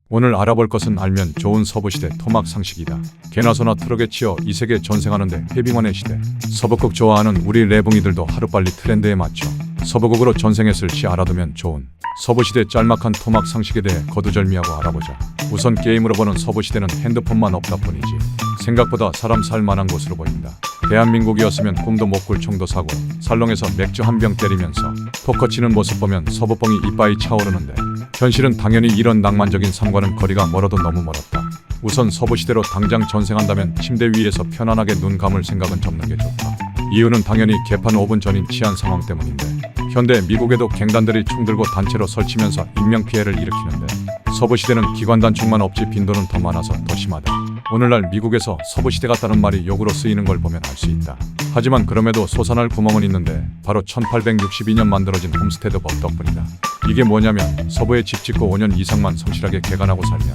오늘 알아볼 것은 알면 좋은 서부시대 토막 상식이다. 개나 소나 트럭에 치여 이 세계 전생하는데 해빙원의 시대. 서부극 좋아하는 우리 레붕이들도 하루빨리 트렌드에 맞춰 서부극으로 전생했을 시 알아두면 좋은 서부시대 짤막한 토막 상식에 대해 거두절미하고 알아보자. 우선 게임으로 보는 서부시대는 핸드폰만 없다 뿐이지 생각보다 사람 살 만한 곳으로 보인다. 대한민국이었으면 꿈도 못 꿀 총도 사고 살롱에서 맥주 한 병 때리면서 포커 치는 모습 보면 서부뽕이 이빠이 차오르는데 현실은 당연히 이런 낭만적인 삶과는 거리가 멀어도 너무 멀었다. 우선 서부시대로 당장 전생한다면 침대 위에서 편안하게 눈 감을 생각은 접는 게 좋다. 이유는 당연히 개판 5분 전인 치안 상황 때문인데 현대 미국에도 갱단들이 총 들고 단체로 설치면서 인명피해를 일으키는데 서부시대는 기관단총만 없지 빈도는 더 많아서 더 심하다. 오늘날 미국에서 서부시대 같다는 말이 욕으로 쓰이는 걸 보면 알 수 있다. 하지만 그럼에도 솟아날 구멍은 있는데 바로 1862년 만들어진 홈스테드 법 덕분이다. 이게 뭐냐면 서부에 집 짓고 5년 이상만 성실하게 개간하고 살면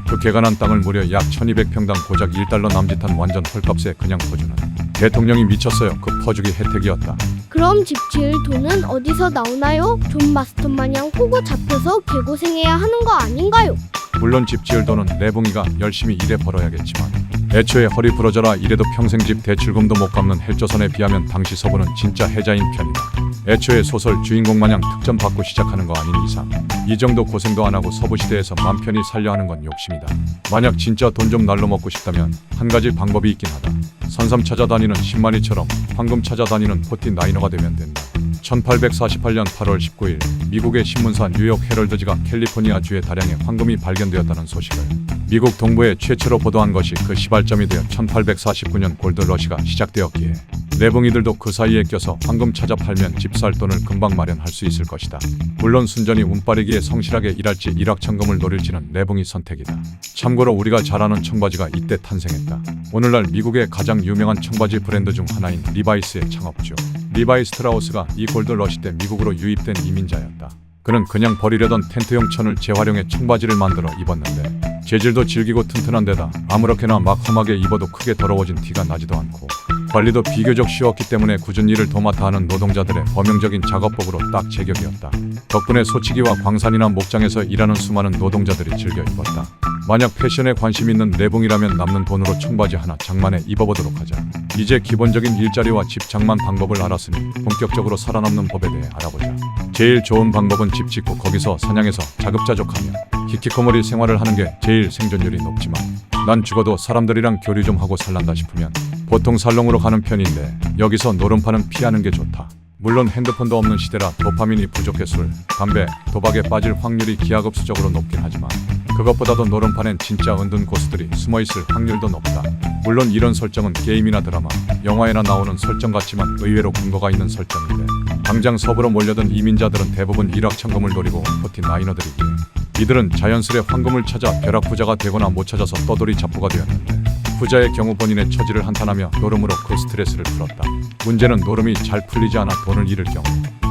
그 개간한 땅을 무려 약 1200평당 고작 1달러 남짓한 완전 헐값에 그냥 퍼주는 대통령이 미쳤어요. 그 퍼주기 혜택이었다. 그럼 집 지을 돈은 어디서 나오나요? 존 마스터 마냥 호구 잡혀서 개고생해야 하는 거 아닌가요? 물론 집 지을 돈은 레붕이가 열심히 일해 벌어야겠지만 애초에 허리 부러져라 이래도 평생 집 대출금도 못 갚는 헬조선에 비하면 당시 서부는 진짜 혜자인 편이다. 애초에 소설 주인공 마냥 득점 받고 시작하는 거 아닌 이상 이 정도 고생도 안 하고 서부시대에서 맘 편히 살려 하는 건 욕심이다. 만약 진짜 돈 좀 날로 먹고 싶다면 한 가지 방법이 있긴 하다. 산삼 찾아다니는 신만이처럼 황금 찾아다니는 포티 나이너가 되면 된다. 1848년 8월 19일 미국의 신문사 뉴욕 헤럴드지가 캘리포니아주에 다량의 황금이 발견되었다는 소식을 미국 동부에 최초로 보도한 것이 그 시발점이 되어 1849년 골드러시가 시작되었기에 레붕이들도 그 사이에 껴서 황금 찾아 팔면 집 살 돈을 금방 마련할 수 있을 것이다. 물론 순전히 운빠르기에 성실하게 일할지 일확천금을 노릴지는 레붕이 선택이다. 참고로 우리가 잘 아는 청바지가 이때 탄생했다. 오늘날 미국의 가장 유명한 청바지 브랜드 중 하나인 리바이스의 창업주 리바이 스트라우스가 이 골드러시 때 미국으로 유입된 이민자였다. 그는 그냥 버리려던 텐트용 천을 재활용해 청바지를 만들어 입었는데 재질도 질기고 튼튼한 데다 아무렇게나 막 험하게 입어도 크게 더러워진 티가 나지도 않고 관리도 비교적 쉬웠기 때문에 굳은 일을 도맡아 하는 노동자들의 범용적인 작업복으로 딱 제격이었다. 덕분에 소치기와 광산이나 목장에서 일하는 수많은 노동자들이 즐겨 입었다. 만약 패션에 관심 있는 레붕이라면 남는 돈으로 청바지 하나 장만해 입어보도록 하자. 이제 기본적인 일자리와 집 장만 방법을 알았으니 본격적으로 살아남는 법에 대해 알아보자. 제일 좋은 방법은 집 짓고 거기서 사냥해서 자급자족하며 히키코모리 생활을 하는 게 제일 생존율이 높지만 난 죽어도 사람들이랑 교류 좀 하고 살란다 싶으면 보통 살롱으로 가는 편인데 여기서 노름파는 피하는 게 좋다. 물론 핸드폰도 없는 시대라 도파민이 부족해 술, 담배, 도박에 빠질 확률이 기하급수적으로 높긴 하지만 그것보다도 노름판엔 진짜 은둔 고수들이 숨어있을 확률도 높다. 물론 이런 설정은 게임이나 드라마, 영화에나 나오는 설정 같지만 의외로 근거가 있는 설정인데 당장 서부로 몰려든 이민자들은 대부분 일확천금을 노리고 온 포티 나이너들이기에 이들은 자연스레 황금을 찾아 벼락부자가 되거나 못 찾아서 떠돌이 잡부가 되었는데 부자의 경우 본인의 처지를 한탄하며 노름으로 그 스트레스를 풀었다. 문제는 노름이 잘 풀리지 않아 돈을 잃을 경우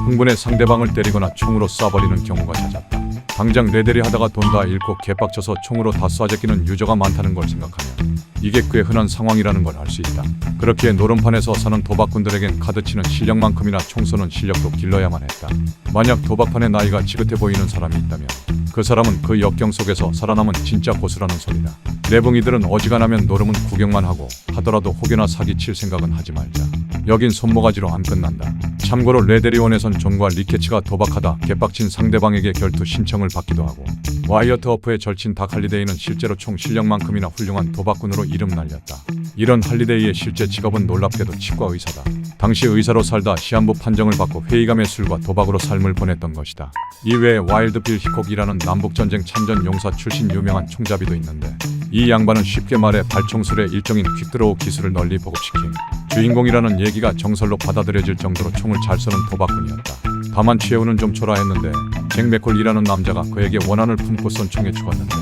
흥분해 상대방을 때리거나 총으로 쏴버리는 경우가 잦았다. 당장 레데리 하다가 돈 다 잃고 개빡쳐서 총으로 다 쏴제끼는 유저가 많다는 걸 생각하면 이게 꽤 흔한 상황이라는 걸 알 수 있다. 그렇기에 노름판에서 사는 도박꾼들에겐 카드치는 실력만큼이나 총 쏘는 실력도 길러야만 했다. 만약 도박판에 나이가 지긋해 보이는 사람이 있다면 그 사람은 그 역경 속에서 살아남은 진짜 고수라는 소리다. 레붕이들은 어지간하면 노름은 구경만 하고 하더라도 혹여나 사기칠 생각은 하지 말자. 여긴 손모가지로 안 끝난다. 참고로 레데리온에선 존과 리케츠가 도박하다 개빡친 상대방에게 결투 신청을 받기도 하고 와이어트 어프에 절친 닥 할리데이는 실제로 총 실력만큼이나 훌륭한 도박꾼으로 이름 날렸다. 이런 할리데이의 실제 직업은 놀랍게도 치과 의사다. 당시 의사로 살다 시한부 판정을 받고 회의감의 술과 도박으로 삶을 보냈던 것이다. 이외에 와일드 빌 히콕이라는 남북전쟁 참전 용사 출신 유명한 총잡이도 있는데 이 양반은 쉽게 말해 발총술의 일종인 퀵드로우 기술을 널리 보급시킨 주인공이라는 얘기가 정설로 받아들여질 정도로 총을 잘 쏘는 도박꾼이었다. 다만 최후는 좀 초라했는데 잭 맥콜이라는 남자가 그에게 원한을 품고 쏜 총에 죽었는데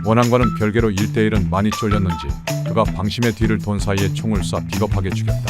원한과는 별개로 1대1은 많이 쫄렸는지 그가 방심의 뒤를 돈 사이에 총을 쏴 비겁하게 죽였다.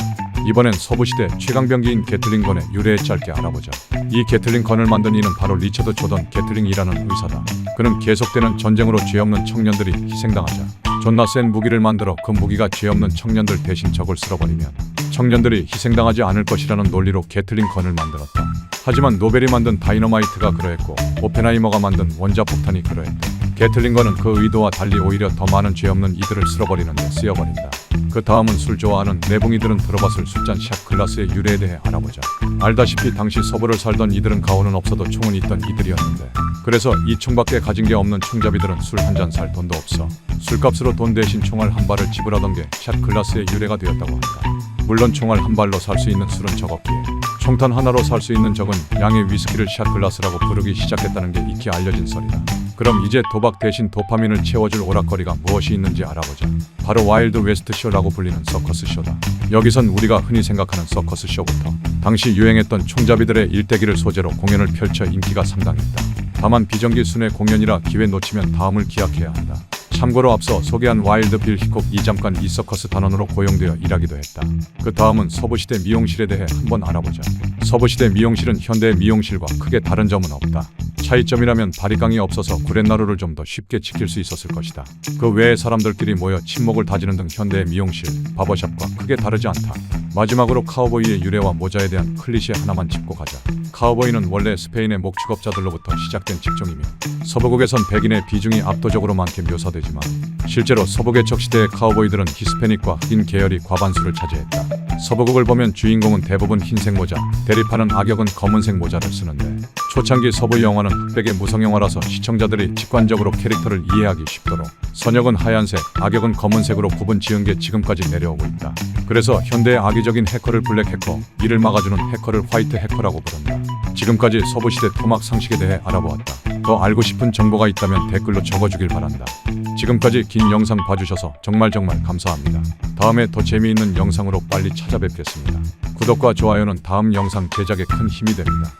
이번엔 서부시대 최강병기인 게틀링건의 유래에 짧게 알아보자. 이 게틀링건을 만든 이는 바로 리처드 조던 게틀링이라는 의사다. 그는 계속되는 전쟁으로 죄 없는 청년들이 희생당하자 존나 센 무기를 만들어 그 무기가 죄 없는 청년들 대신 적을 쓸어버리면 청년들이 희생당하지 않을 것이라는 논리로 게틀링건을 만들었다. 하지만 노벨이 만든 다이너마이트가 그러했고 오펜하이머가 만든 원자폭탄이 그러했다. 게틀링건은 그 의도와 달리 오히려 더 많은 죄 없는 이들을 쓸어버리는 데 쓰여버린다. 그 다음은 술 좋아하는 내붕이들은 들어봤을 술잔 샷 글라스의 유래에 대해 알아보자. 알다시피 당시 서부를 살던 이들은 가오는 없어도 총은 있던 이들이었는데, 그래서 이 총밖에 가진 게 없는 총잡이들은 술 한 잔 살 돈도 없어 술값으로 돈 대신 총알 한 발을 지불하던 게 샷 글라스의 유래가 되었다고 한다. 물론 총알 한 발로 살 수 있는 술은 적었기에 총탄 하나로 살 수 있는 적은 양의 위스키를 샷 글라스라고 부르기 시작했다는 게 익히 알려진 썰이다. 그럼 이제 도박 대신 도파민을 채워줄 오락거리가 무엇이 있는지 알아보자. 바로 와일드 웨스트 쇼라고 불리는 서커스 쇼다. 여기선 우리가 흔히 생각하는 서커스 쇼부터 당시 유행했던 총잡이들의 일대기를 소재로 공연을 펼쳐 인기가 상당했다. 다만 비정기 순회 공연이라 기회 놓치면 다음을 기약해야 한다. 참고로 앞서 소개한 와일드 빌 히콕 이 잠깐 이 서커스 단원으로 고용되어 일하기도 했다. 그 다음은 서부시대 미용실에 대해 한번 알아보자. 서부시대 미용실은 현대 미용실과 크게 다른 점은 없다. 차이점이라면 바리깡이 없어서 구렛나루를 좀 더 쉽게 지킬 수 있었을 것이다. 그 외에 사람들끼리 모여 친목을 다지는 등 현대의 미용실, 바버샵과 크게 다르지 않다. 마지막으로 카우보이의 유래와 모자에 대한 클리셰 하나만 짚고 가자. 카우보이는 원래 스페인의 목축업자들로부터 시작된 직종이며 서부국에선 백인의 비중이 압도적으로 많게 묘사되지만 실제로 서부계 척시대의 카우보이들은 히스패닉과 흑인 계열이 과반수를 차지했다. 서부국을 보면 주인공은 대부분 흰색 모자, 대립하는 악역은 검은색 모자를 쓰는데 초창기 서부 영화는 흑백의 무성 영화라서 시청자들이 직관적으로 캐릭터를 이해하기 쉽도록 선역은 하얀색, 악역은 검은색으로 구분 지은 게 지금까지 내려오고 있다. 그래서 현대의 악의적인 해커를 블랙 해커, 이를 막아주는 해커를 화이트 해커라고 부른다. 지금까지 서부시대 토막 상식에 대해 알아보았다. 더 알고 싶은 정보가 있다면 댓글로 적어주길 바란다. 지금까지 긴 영상 봐주셔서 정말 감사합니다. 다음에 더 재미있는 영상으로 빨리 찾아뵙겠습니다. 구독과 좋아요는 다음 영상 제작에 큰 힘이 됩니다.